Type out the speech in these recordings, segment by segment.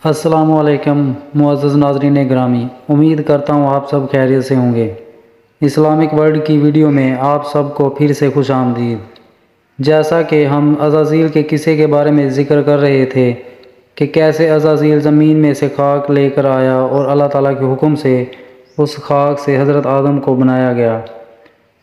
السلام علیکم معزز ناظرین گرامی، امید کرتا ہوں آپ سب خیریت سے ہوں گے۔ اسلامک ورلڈ کی ویڈیو میں آپ سب کو پھر سے خوش آمدید۔ جیسا کہ ہم عزازیل کے قصے کے بارے میں ذکر کر رہے تھے کہ کیسے عزازیل زمین میں سے خاک لے کر آیا اور اللہ تعالیٰ کے حکم سے اس خاک سے حضرت آدم کو بنایا گیا،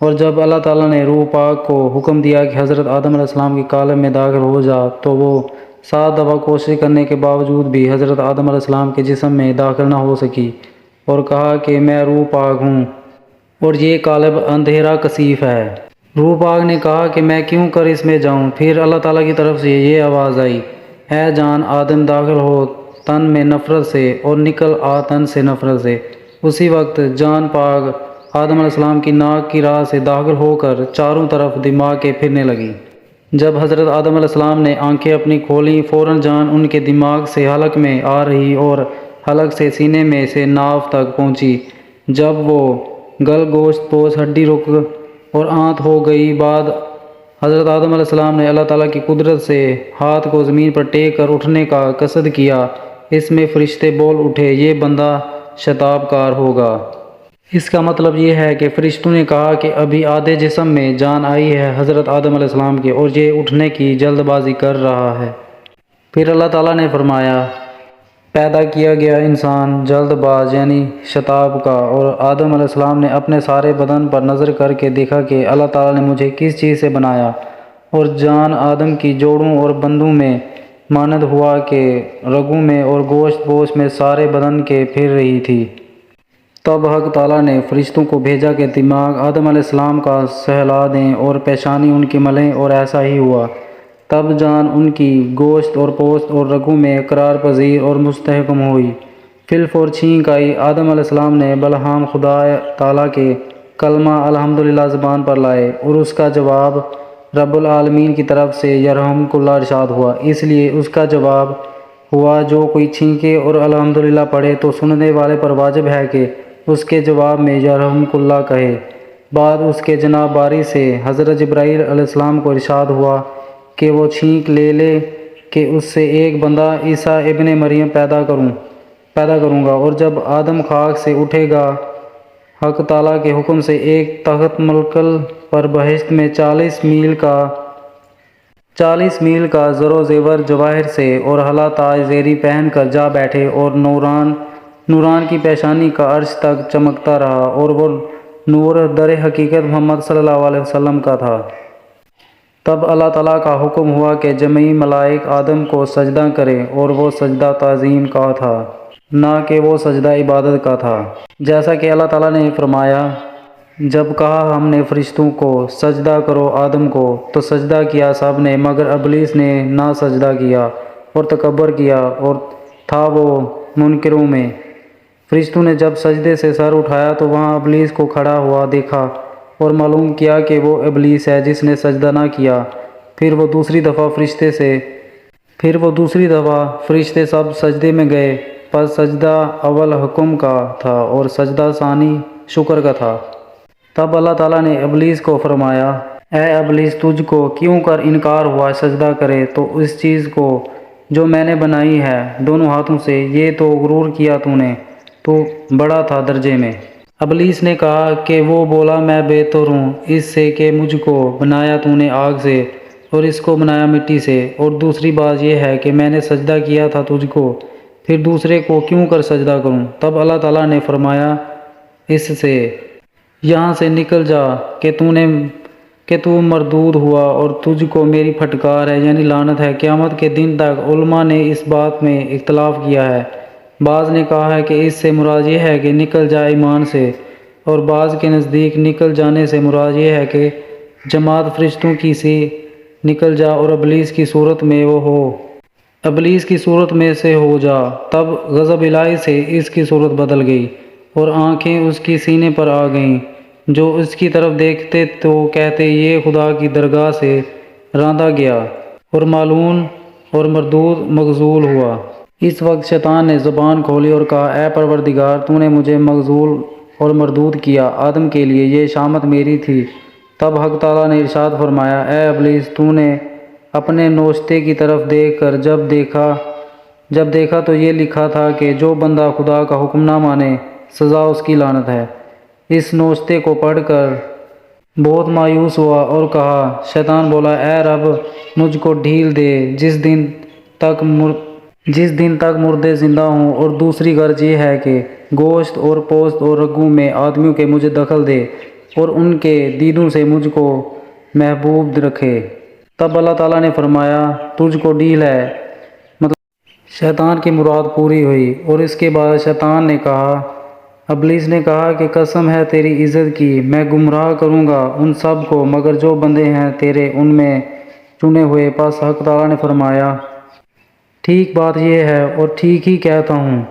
اور جب اللہ تعالیٰ نے روح پاک کو حکم دیا کہ حضرت آدم علیہ السلام کی قالب میں داخل ہو جا، تو وہ 7 دفعہ کوشش کرنے کے باوجود بھی حضرت آدم علیہ السلام کے جسم میں داخل نہ ہو سکی، اور کہا کہ میں روح پاک ہوں اور یہ قالب اندھیرا کثیف ہے۔ روح پاک نے کہا کہ میں کیوں کر اس میں جاؤں۔ پھر اللہ تعالیٰ کی طرف سے یہ آواز آئی، اے جان آدم داخل ہو تن میں نفرت سے اور نکل آ تن سے نفرت سے۔ اسی وقت جان پاک آدم علیہ السلام کی ناک کی راہ سے داخل ہو کر چاروں طرف دماغ کے پھرنے لگی۔ جب حضرت آدم علیہ السلام نے آنکھیں اپنی کھولیں، فوراً جان ان کے دماغ سے حلق میں آ رہی اور حلق سے سینے میں سے ناف تک پہنچی۔ جب وہ گل گوشت پوش ہڈی رک اور آنت ہو گئی، بعد حضرت آدم علیہ السلام نے اللہ تعالیٰ کی قدرت سے ہاتھ کو زمین پر ٹیک کر اٹھنے کا قصد کیا۔ اس میں فرشتے بول اٹھے، یہ بندہ شتاب کار ہوگا۔ اس کا مطلب یہ ہے کہ فرشتوں نے کہا کہ ابھی آدھے جسم میں جان آئی ہے حضرت آدم علیہ السلام کی، اور یہ اٹھنے کی جلد بازی کر رہا ہے۔ پھر اللہ تعالیٰ نے فرمایا، پیدا کیا گیا انسان جلد باز یعنی شتاب کا، اور آدم علیہ السلام نے اپنے سارے بدن پر نظر کر کے دیکھا کہ اللہ تعالیٰ نے مجھے کس چیز سے بنایا، اور جان آدم کی جوڑوں اور بندوں میں مانند ہوا کہ رگوں میں اور گوشت پوش میں سارے بدن کے پھر رہی تھی۔ تب حق تعالیٰ نے فرشتوں کو بھیجا کہ دماغ آدم علیہ السلام کا سہلا دیں اور پیشانی ان کی ملیں، اور ایسا ہی ہوا۔ تب جان ان کی گوشت اور پوست اور رگوں میں قرار پذیر اور مستحکم ہوئی۔ فی الفور چھینک آئی۔ آدم علیہ السلام نے بلہم خدا تعالیٰ کے کلمہ الحمدللہ زبان پر لائے، اور اس کا جواب رب العالمین کی طرف سے یرحمک اللہ ارشاد ہوا۔ اس لیے اس کا جواب ہوا جو کوئی چھینکے اور الحمدللہ پڑھے تو سننے والے پر واجب ہے کہ اس کے جواب میں یرحمک اللہ کہے۔ بعد اس کے جناب باری سے حضرت جبرائیل علیہ السلام کو ارشاد ہوا کہ وہ چھینک لے کہ اس سے ایک بندہ عیسیٰ ابن مریم پیدا کروں گا، اور جب آدم خاک سے اٹھے گا، حق تعالیٰ کے حکم سے ایک تخت ملکل پر بہشت میں 40 میل کا زر و زیور جواہر سے اور ہلا تاج زیری پہن کر جا بیٹھے، اور نوران کی پیشانی کا عرش تک چمکتا رہا، اور وہ نور در حقیقت محمد صلی اللہ علیہ وسلم کا تھا۔ تب اللہ تعالیٰ کا حکم ہوا کہ جمیع ملائک آدم کو سجدہ کریں، اور وہ سجدہ تعظیم کا تھا، نہ کہ وہ سجدہ عبادت کا تھا۔ جیسا کہ اللہ تعالیٰ نے فرمایا، جب کہا ہم نے فرشتوں کو سجدہ کرو آدم کو، تو سجدہ کیا سب نے، مگر ابلیس نے نہ سجدہ کیا اور تکبر کیا، اور تھا وہ منکروں میں۔ فرشتوں نے جب سجدے سے سر اٹھایا تو وہاں ابلیس کو کھڑا ہوا دیکھا، اور معلوم کیا کہ وہ ابلیس ہے جس نے سجدہ نہ کیا۔ پھر وہ دوسری دفعہ فرشتے سب سجدے میں گئے، پس سجدہ اول حکم کا تھا اور سجدہ ثانی شکر کا تھا۔ تب اللہ تعالیٰ نے ابلیس کو فرمایا، اے ابلیس، تجھ کو کیوں کر انکار ہوا سجدہ کرے تو اس چیز کو جو میں نے بنائی ہے دونوں ہاتھوں سے؟ یہ تو غرور کیا تو بڑا تھا درجے میں۔ ابلیس نے کہا کہ وہ بولا، میں بہتر ہوں اس سے کہ مجھ کو بنایا تو نے آگ سے اور اس کو بنایا مٹی سے، اور دوسری بات یہ ہے کہ میں نے سجدہ کیا تھا تجھ کو، پھر دوسرے کو کیوں کر سجدہ کروں؟ تب اللہ تعالیٰ نے فرمایا اس سے، یہاں سے نکل جا کہ تو مردود ہوا، اور تجھ کو میری پھٹکار ہے یعنی لعنت ہے۔ قیامت کے دن تک علماء نے اس بات میں اختلاف کیا ہے۔ بعض نے کہا ہے کہ اس سے مراد یہ ہے کہ نکل جائے ایمان سے، اور بعض کے نزدیک نکل جانے سے مراد یہ ہے کہ جماعت فرشتوں کی سے نکل جا اور ابلیس کی صورت میں سے ہو جا۔ تب غضب الہی سے اس کی صورت بدل گئی، اور آنکھیں اس کی سینے پر آ گئیں۔ جو اس کی طرف دیکھتے تو کہتے یہ خدا کی درگاہ سے راندا گیا، اور مالعون اور مردود مغزول ہوا۔ اس وقت شیطان نے زبان کھولی اور کہا، اے پروردگار، تو نے مجھے مغزول اور مردود کیا، آدم کے لیے یہ شامت میری تھی۔ تب حق تعالیٰ نے ارشاد فرمایا، اے ابلیس، تو نے اپنے نوشتے کی طرف دیکھ کر جب دیکھا جب دیکھا تو یہ لکھا تھا کہ جو بندہ خدا کا حکم نہ مانے سزا اس کی لعنت ہے۔ اس نوشتے کو پڑھ کر بہت مایوس ہوا اور کہا، شیطان بولا، اے رب مجھ کو ڈھیل دے جس دن تک مردے زندہ ہوں، اور دوسری غرض یہ ہے کہ گوشت اور پوست اور رگوں میں آدمیوں کے مجھے دخل دے اور ان کے دیدوں سے مجھ کو محبوب رکھے۔ تب اللہ تعالیٰ نے فرمایا، تجھ کو ڈھیل ہے، مطلب شیطان کی مراد پوری ہوئی۔ اور اس کے بعد شیطان نے کہا، ابلیس نے کہا کہ قسم ہے تیری عزت کی، میں گمراہ کروں گا ان سب کو مگر جو بندے ہیں تیرے ان میں چنے ہوئے۔ پس حق تعالیٰ نے فرمایا، ٹھیک بات یہ ہے اور ٹھیک ہی کہتا ہوں،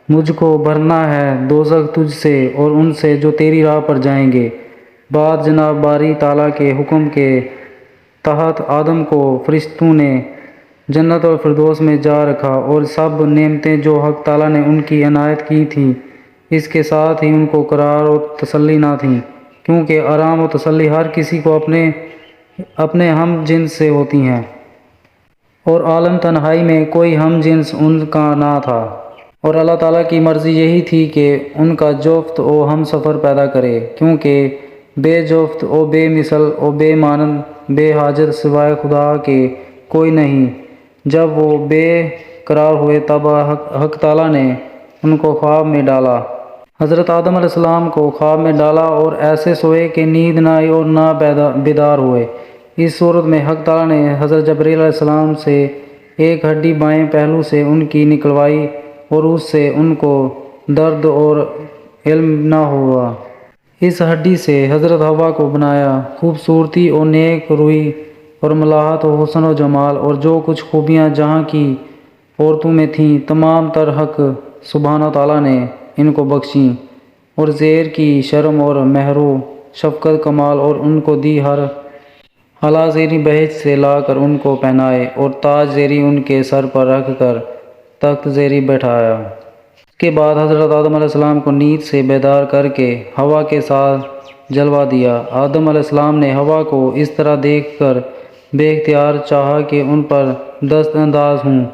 مجھ کو بھرنا ہے دوزخ تجھ سے اور ان سے جو تیری راہ پر جائیں گے۔ بعد جناب باری تعالیٰ کے حکم کے تحت آدم کو فرشتوں نے جنت اور فردوس میں جا رکھا، اور سب نعمتیں جو حق تعالیٰ نے ان کی عنایت کی تھیں اس کے ساتھ ہی ان کو قرار و تسلی نہ تھیں، کیونکہ آرام و تسلی ہر کسی کو اپنے ہم جنس سے ہوتی ہیں، اور عالم تنہائی میں کوئی ہم جنس ان کا نہ تھا، اور اللہ تعالیٰ کی مرضی یہی تھی کہ ان کا جفت و ہم سفر پیدا کرے، کیونکہ بے جفت و بے مثل و بے مانند بے حاجت سوائے خدا کے کوئی نہیں۔ جب وہ بے قرار ہوئے تب حق تعالیٰ نے ان کو خواب میں ڈالا۔ حضرت آدم علیہ السلام کو خواب میں ڈالا اور ایسے سوئے کہ نیند نہ آئی اور نہ بیدار ہوئے۔ اس صورت میں حق تعالیٰ نے حضرت جبرائیل علیہ السلام سے ایک ہڈی بائیں پہلو سے ان کی نکلوائی اور اس سے ان کو درد اور علم نہ ہوا۔ اس ہڈی سے حضرت حوا کو بنایا۔ خوبصورتی اور نیک روئی اور ملاحت و حسن و جمال اور جو کچھ خوبیاں جہاں کی عورتوں میں تھیں تمام تر حق سبحانہ تعالیٰ نے ان کو بخشیں، اور زیر کی شرم اور مہر و شفقت کمال اور ان کو دی ہر اعلیٰ زیریں بہشت سے لا کر ان کو پہنائے اور تاج زیریں ان کے سر پر رکھ کر تخت زیریں بٹھایا۔ اس کے بعد حضرت آدم علیہ السلام کو نیند سے بیدار کر کے حوا کے ساتھ جلوا دیا۔ آدم علیہ السلام نے حوا کو اس طرح دیکھ کر بے اختیار چاہا کہ ان پر دست انداز ہوں۔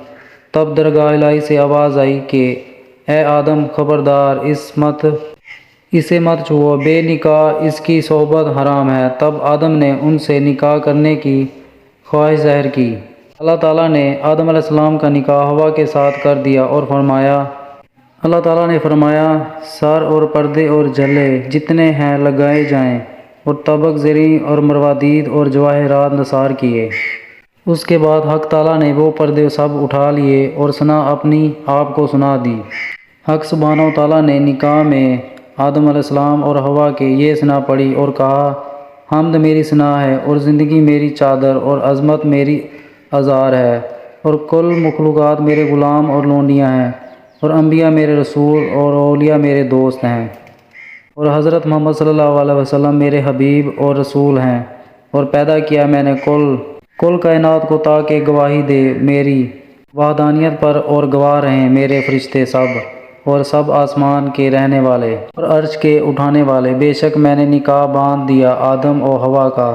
تب درگاہ الہی سے آواز آئی کہ اے آدم، خبردار اسے مت چھوؤ، بے نکاح اس کی صحبت حرام ہے۔ تب آدم نے ان سے نکاح کرنے کی خواہش ظاہر کی۔ اللہ تعالیٰ نے آدم علیہ السلام کا نکاح حوا کے ساتھ کر دیا اور اللہ تعالیٰ نے فرمایا، سر اور پردے اور جھلے جتنے ہیں لگائے جائیں، اور طبق زریں اور مروادید اور جواہرات نثار کیے۔ اس کے بعد حق تعالیٰ نے وہ پردے سب اٹھا لیے اور ثنا اپنی آپ کو سنا دی۔ حق سبحانہ و تعالیٰ نے نکاح میں آدم علیہ السلام اور حوا کے یہ ثنا پڑھی اور کہا، حمد میری ثنا ہے اور زندگی میری چادر اور عظمت میری ازار ہے، اور کل مخلوقات میرے غلام اور لونڈیاں ہیں، اور انبیاء میرے رسول اور اولیاء میرے دوست ہیں، اور حضرت محمد صلی اللہ علیہ وسلم میرے حبیب اور رسول ہیں، اور پیدا کیا میں نے کل کائنات کو تاکہ گواہی دے میری وحدانیت پر، اور گواہ رہیں میرے فرشتے سب اور سب آسمان کے رہنے والے اور عرش کے اٹھانے والے۔ بے شک میں نے نکاح باندھ دیا آدم و حوا کا۔